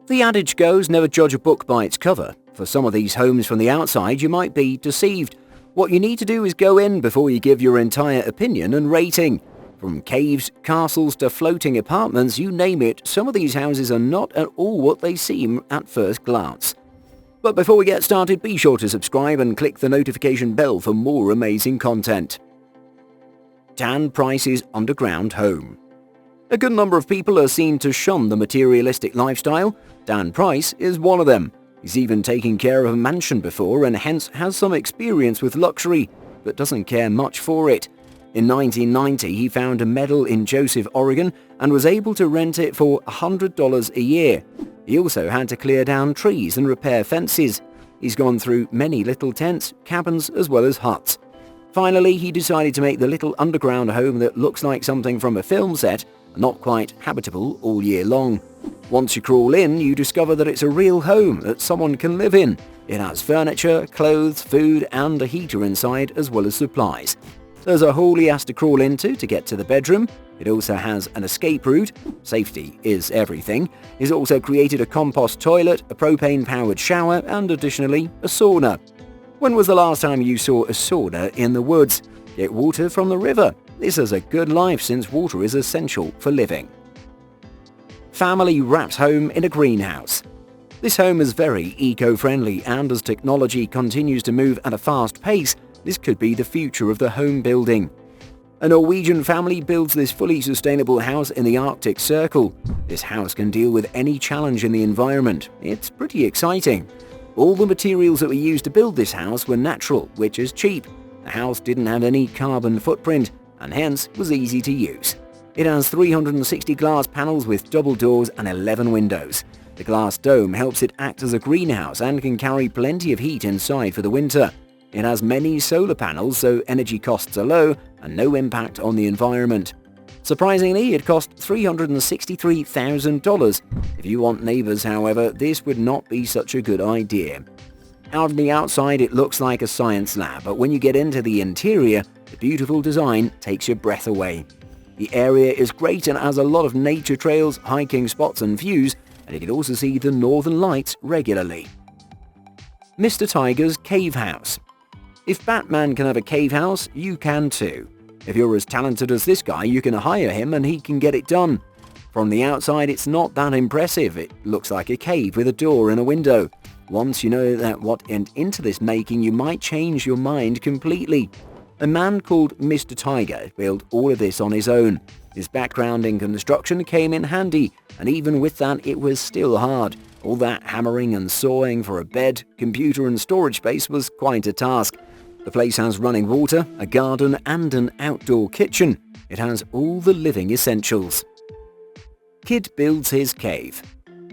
The adage goes, never judge a book by its cover. For some of these homes from the outside, you might be deceived. What you need to do is go in before you give your entire opinion and rating. From caves, castles to floating apartments, you name it, some of these houses are not at all what they seem at first glance. But before we get started, be sure to subscribe and click the notification bell for more amazing content. Dan Price's underground home. A good number of people are seen to shun the materialistic lifestyle. Dan Price is one of them. He's even taken care of a mansion before and hence has some experience with luxury, but doesn't care much for it. In 1990, he found a meadow in Joseph, Oregon, and was able to rent it for $100 a year. He also had to clear down trees and repair fences. He's gone through many little tents, cabins, as well as huts. Finally, he decided to make the little underground home that looks like something from a film set, not quite habitable all year long. Once you crawl in, you discover that it's a real home that someone can live in. It has furniture, clothes, food, and a heater inside, as well as supplies. There's a hole he has to crawl into to get to the bedroom. It also has an escape route. Safety is everything. He's also created a compost toilet, a propane-powered shower, and additionally, a sauna. When was the last time you saw a sauna in the woods? Get water from the river. This is a good life since water is essential for living. Family wraps home in a greenhouse. This home is very eco-friendly, and as technology continues to move at a fast pace, this could be the future of the home building. A Norwegian family builds this fully sustainable house in the Arctic Circle. This house can deal with any challenge in the environment. It's pretty exciting. All the materials that were used to build this house were natural, which is cheap. The house didn't have any carbon footprint, and hence was easy to use. It has 360 glass panels with double doors and 11 windows. The glass dome helps it act as a greenhouse and can carry plenty of heat inside for the winter. It has many solar panels, so energy costs are low and no impact on the environment. Surprisingly, it cost $363,000. If you want neighbors, however, this would not be such a good idea. Out on the outside, it looks like a science lab, but when you get into the interior, the beautiful design takes your breath away. The area is great and has a lot of nature trails, hiking spots and views, and you can also see the northern lights regularly. Mr. Tiger's Cave House. If Batman can have a cave house, you can too. If you're as talented as this guy, you can hire him and he can get it done. From the outside, it's not that impressive. It looks like a cave with a door and a window. Once you know that what went into this making, you might change your mind completely. A man called Mr. Tiger built all of this on his own. His background in construction came in handy, and even with that, it was still hard. All that hammering and sawing for a bed, computer and storage space was quite a task. The place has running water, a garden and an outdoor kitchen. It has all the living essentials. Kid builds his cave.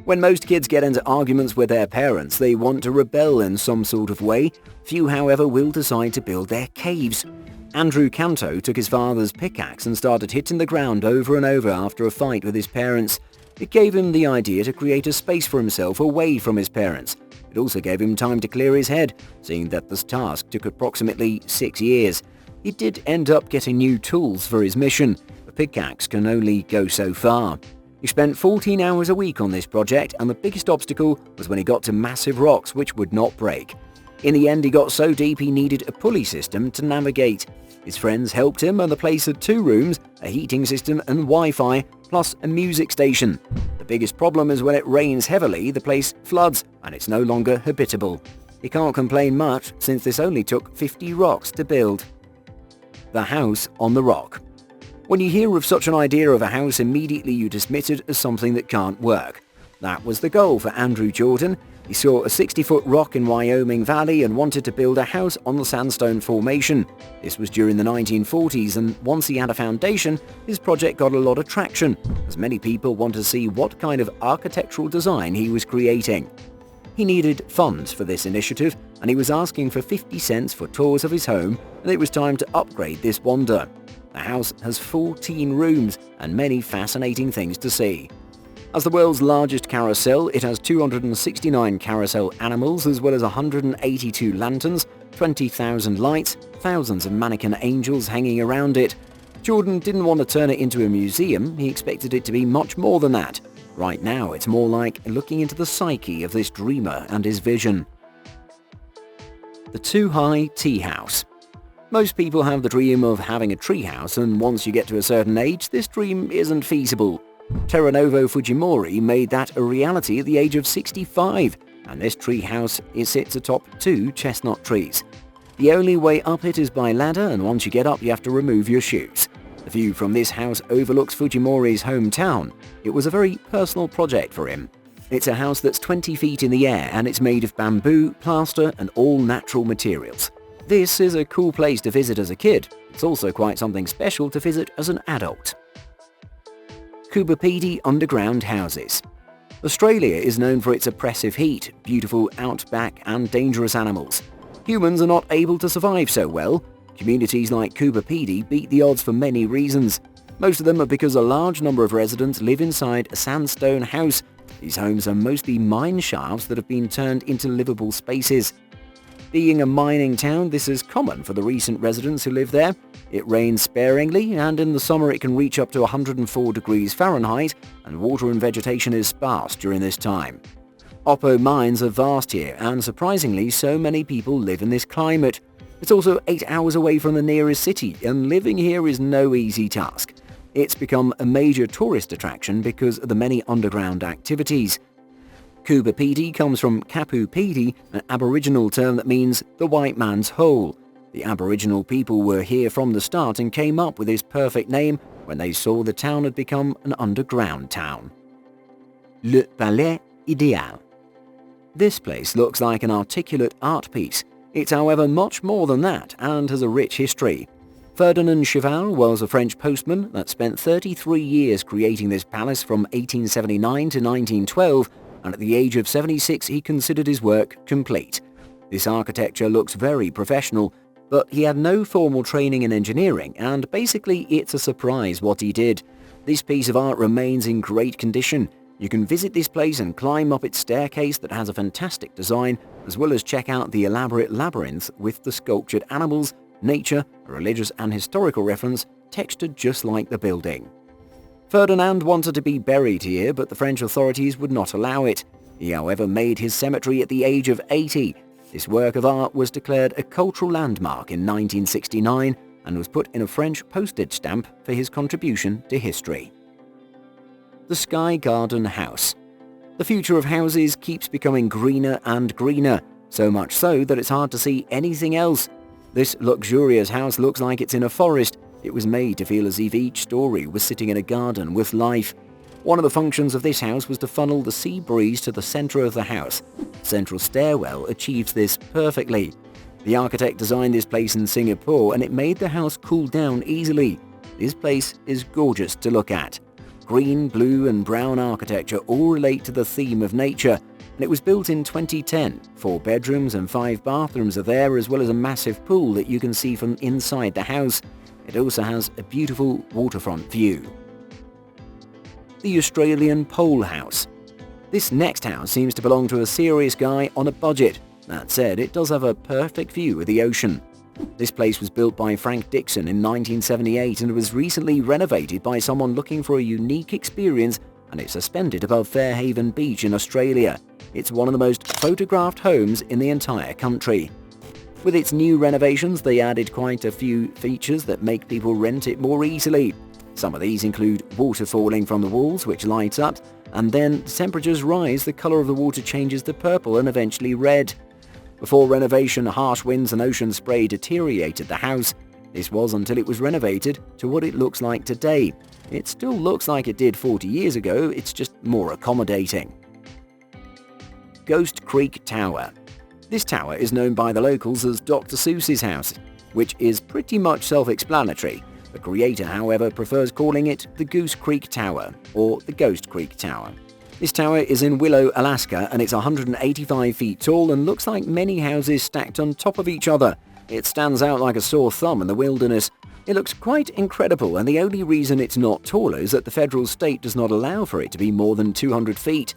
When most kids get into arguments with their parents, they want to rebel in some sort of way. Few, however, will decide to build their caves. Andrew Canto took his father's pickaxe and started hitting the ground over and over after a fight with his parents. It gave him the idea to create a space for himself away from his parents. It also gave him time to clear his head, seeing that this task took approximately 6 years. He did end up getting new tools for his mission. The pickaxe can only go so far. He spent 14 hours a week on this project, and the biggest obstacle was when he got to massive rocks which would not break. In the end, he got so deep he needed a pulley system to navigate. His friends helped him, and the place had 2 rooms, a heating system and Wi-Fi, plus a music station. The biggest problem is when it rains heavily, the place floods and it's no longer habitable. He can't complain much since this only took 50 rocks to build. The house on the rock. When you hear of such an idea of a house, immediately you dismiss it as something that can't work. That was the goal for Andrew Jordan. He saw a 60-foot rock in Wyoming Valley and wanted to build a house on the sandstone formation. This was during the 1940s, and once he had a foundation, his project got a lot of traction, as many people wanted to see what kind of architectural design he was creating. He needed funds for this initiative, and he was asking for 50 cents for tours of his home, and it was time to upgrade this wonder. The house has 14 rooms and many fascinating things to see. As the world's largest carousel, it has 269 carousel animals as well as 182 lanterns, 20,000 lights, thousands of mannequin angels hanging around it. Jordan didn't want to turn it into a museum, he expected it to be much more than that. Right now, it's more like looking into the psyche of this dreamer and his vision. The Too High Tea House. Most people have the dream of having a treehouse, and once you get to a certain age, this dream isn't feasible. Teranovo Fujimori made that a reality at the age of 65, and this treehouse sits atop 2 chestnut trees. The only way up it is by ladder, and once you get up you have to remove your shoes. The view from this house overlooks Fujimori's hometown. It was a very personal project for him. It's a house that's 20 feet in the air, and it's made of bamboo, plaster and all natural materials. This is a cool place to visit as a kid. It's also quite something special to visit as an adult. Kubapidi underground houses. Australia is known for its oppressive heat, beautiful outback and dangerous animals. Humans are not able to survive so well. Communities like Kubapidi beat the odds for many reasons. Most of them are because a large number of residents live inside a sandstone house. These homes are mostly mine shafts that have been turned into livable spaces. Being a mining town, this is common for the recent residents who live there. It rains sparingly, and in the summer it can reach up to 104 degrees Fahrenheit, and water and vegetation is sparse during this time. Oppo mines are vast here, and surprisingly so many people live in this climate. It's also 8 hours away from the nearest city, and living here is no easy task. It's become a major tourist attraction because of the many underground activities. Kubapidi comes from Kapupidi, an Aboriginal term that means the white man's hole. The Aboriginal people were here from the start and came up with this perfect name when they saw the town had become an underground town. Le Palais Idéal. This place looks like an articulate art piece. It's however much more than that and has a rich history. Ferdinand Cheval was a French postman that spent 33 years creating this palace from 1879 to 1912, and at the age of 76 he considered his work complete. This architecture looks very professional, but he had no formal training in engineering, and basically it's a surprise what he did. This piece of art remains in great condition. You can visit this place and climb up its staircase that has a fantastic design, as well as check out the elaborate labyrinth with the sculptured animals, nature, a religious and historical reference, textured just like the building. Ferdinand wanted to be buried here, but the French authorities would not allow it. He, however, made his cemetery at the age of 80. This work of art was declared a cultural landmark in 1969 and was put in a French postage stamp for his contribution to history. The Sky Garden House. The future of houses keeps becoming greener and greener, so much so that it's hard to see anything else. This luxurious house looks like it's in a forest. It was made to feel as if each story was sitting in a garden with life. One of the functions of this house was to funnel the sea breeze to the center of the house. The central stairwell achieves this perfectly. The architect designed this place in Singapore, and it made the house cool down easily. This place is gorgeous to look at. Green, blue and brown architecture all relate to the theme of nature, and it was built in 2010. 4 bedrooms and 5 bathrooms are there, as well as a massive pool that you can see from inside the house. It also has a beautiful waterfront view. The Australian Pole House. This next house seems to belong to a serious guy on a budget. That said, it does have a perfect view of the ocean. This place was built by Frank Dixon in 1978 and was recently renovated by someone looking for a unique experience, and it's suspended above Fairhaven Beach in Australia. It's one of the most photographed homes in the entire country. With its new renovations, they added quite a few features that make people rent it more easily. Some of these include water falling from the walls, which lights up, and then temperatures rise, the color of the water changes to purple and eventually red. Before renovation, harsh winds and ocean spray deteriorated the house. This was until it was renovated to what it looks like today. It still looks like it did 40 years ago, it's just more accommodating. Ghost Creek Tower. This tower is known by the locals as Dr. Seuss's house, which is pretty much self-explanatory. The creator, however, prefers calling it the Goose Creek Tower or the Ghost Creek Tower. This tower is in Willow, Alaska, and it's 185 feet tall and looks like many houses stacked on top of each other. It stands out like a sore thumb in the wilderness. It looks quite incredible, and the only reason it's not taller is that the federal state does not allow for it to be more than 200 feet.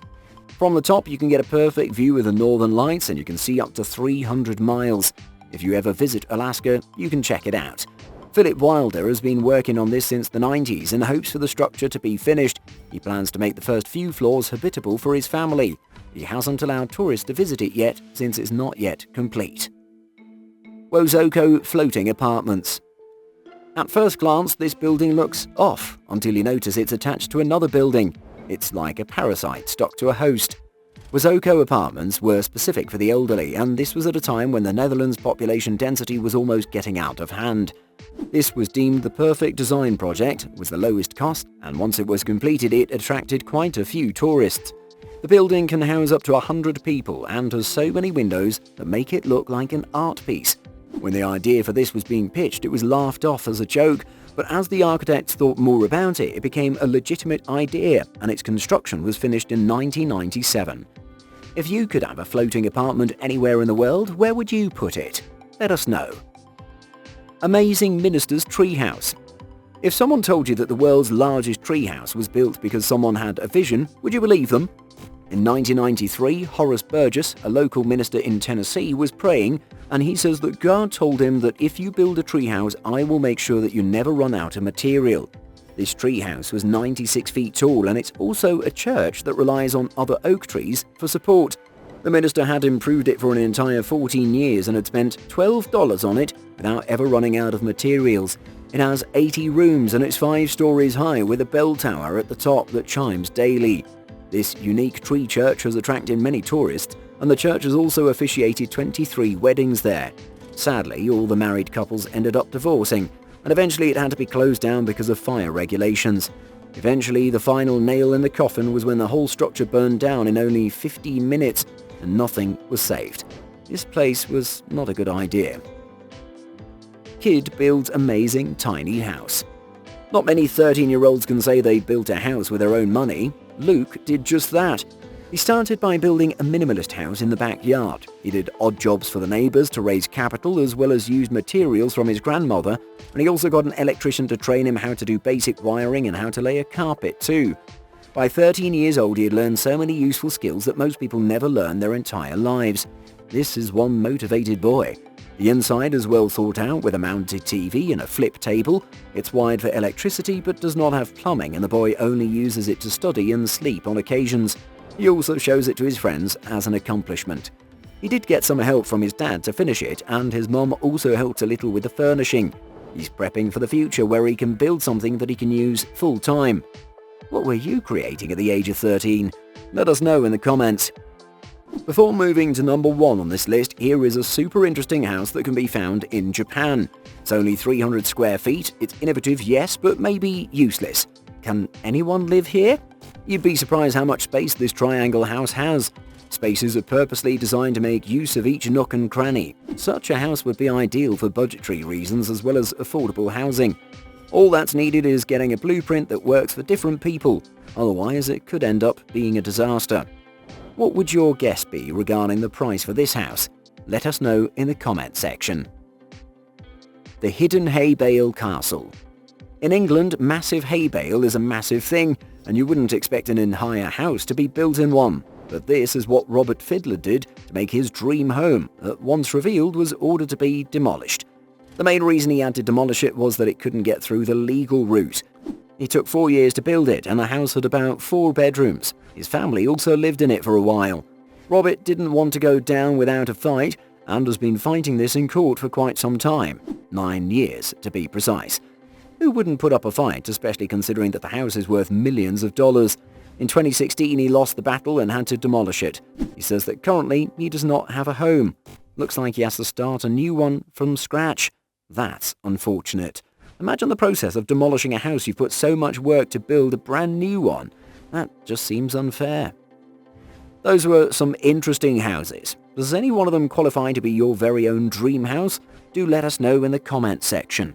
From the top, you can get a perfect view of the northern lights, and you can see up to 300 miles. If you ever visit Alaska, you can check it out. Philip Wilder has been working on this since the 90s in hopes for the structure to be finished. He plans to make the first few floors habitable for his family. He hasn't allowed tourists to visit it yet since it's not yet complete. Ozoko floating apartments. At first glance, this building looks off until you notice it's attached to another building. It's like a parasite stuck to a host. Ozoko apartments were specific for the elderly, and this was at a time when the Netherlands' population density was almost getting out of hand. This was deemed the perfect design project, was the lowest cost, and once it was completed it attracted quite a few tourists. The building can house up to 100 people and has so many windows that make it look like an art piece. When the idea for this was being pitched, it was laughed off as a joke, but as the architects thought more about it, it became a legitimate idea, and its construction was finished in 1997. If you could have a floating apartment anywhere in the world, where would you put it? Let us know. Amazing Minister's Treehouse. If someone told you that the world's largest treehouse was built because someone had a vision, would you believe them? In 1993, Horace Burgess, a local minister in Tennessee, was praying, and he says that God told him that if you build a treehouse, I will make sure that you never run out of material. This treehouse was 96 feet tall, and it's also a church that relies on other oak trees for support. The minister had improved it for an entire 14 years and had spent $12 on it without ever running out of materials. It has 80 rooms and it's 5 stories high with a bell tower at the top that chimes daily. This unique tree church has attracted many tourists, and the church has also officiated 23 weddings there. Sadly, all the married couples ended up divorcing, and eventually it had to be closed down because of fire regulations. Eventually, the final nail in the coffin was when the whole structure burned down in only 15 minutes, and nothing was saved. This place was not a good idea. Kid builds amazing tiny house. Not many 13-year-olds can say they built a house with their own money. Luke did just that. He started by building a minimalist house in the backyard. He did odd jobs for the neighbors to raise capital as well as used materials from his grandmother, and he also got an electrician to train him how to do basic wiring and how to lay a carpet too. By 13 years old, he had learned so many useful skills that most people never learn their entire lives. This is one motivated boy. The inside is well thought out with a mounted TV and a flip table. It's wired for electricity but does not have plumbing, and the boy only uses it to study and sleep on occasions. He also shows it to his friends as an accomplishment. He did get some help from his dad to finish it, and his mom also helped a little with the furnishing. He's prepping for the future where he can build something that he can use full time. What were you creating at the age of 13? Let us know in the comments. Before moving to number 1 on this list, here is a super interesting house that can be found in Japan. It's only 300 square feet. It's innovative, yes, but maybe useless. Can anyone live here? You'd be surprised how much space this triangle house has. Spaces are purposely designed to make use of each nook and cranny. Such a house would be ideal for budgetary reasons as well as affordable housing. All that's needed is getting a blueprint that works for different people. Otherwise, it could end up being a disaster. What would your guess be regarding the price for this house? Let us know in the comment section. The hidden hay bale castle. In England, massive hay bale is a massive thing, and you wouldn't expect an entire house to be built in one. But this is what Robert Fiddler did to make his dream home, that once revealed was ordered to be demolished. The main reason he had to demolish it was that it couldn't get through the legal route. It took 4 years to build it, and the house had about 4 bedrooms. His family also lived in it for a while. Robert didn't want to go down without a fight, and has been fighting this in court for quite some time. 9 years, to be precise. Who wouldn't put up a fight, especially considering that the house is worth millions of dollars? In 2016, he lost the battle and had to demolish it. He says that currently he does not have a home. Looks like he has to start a new one from scratch. That's unfortunate. Imagine the process of demolishing a house you've put so much work to build a brand new one. That just seems unfair. Those were some interesting houses. Does any one of them qualify to be your very own dream house? Do let us know in the comment section.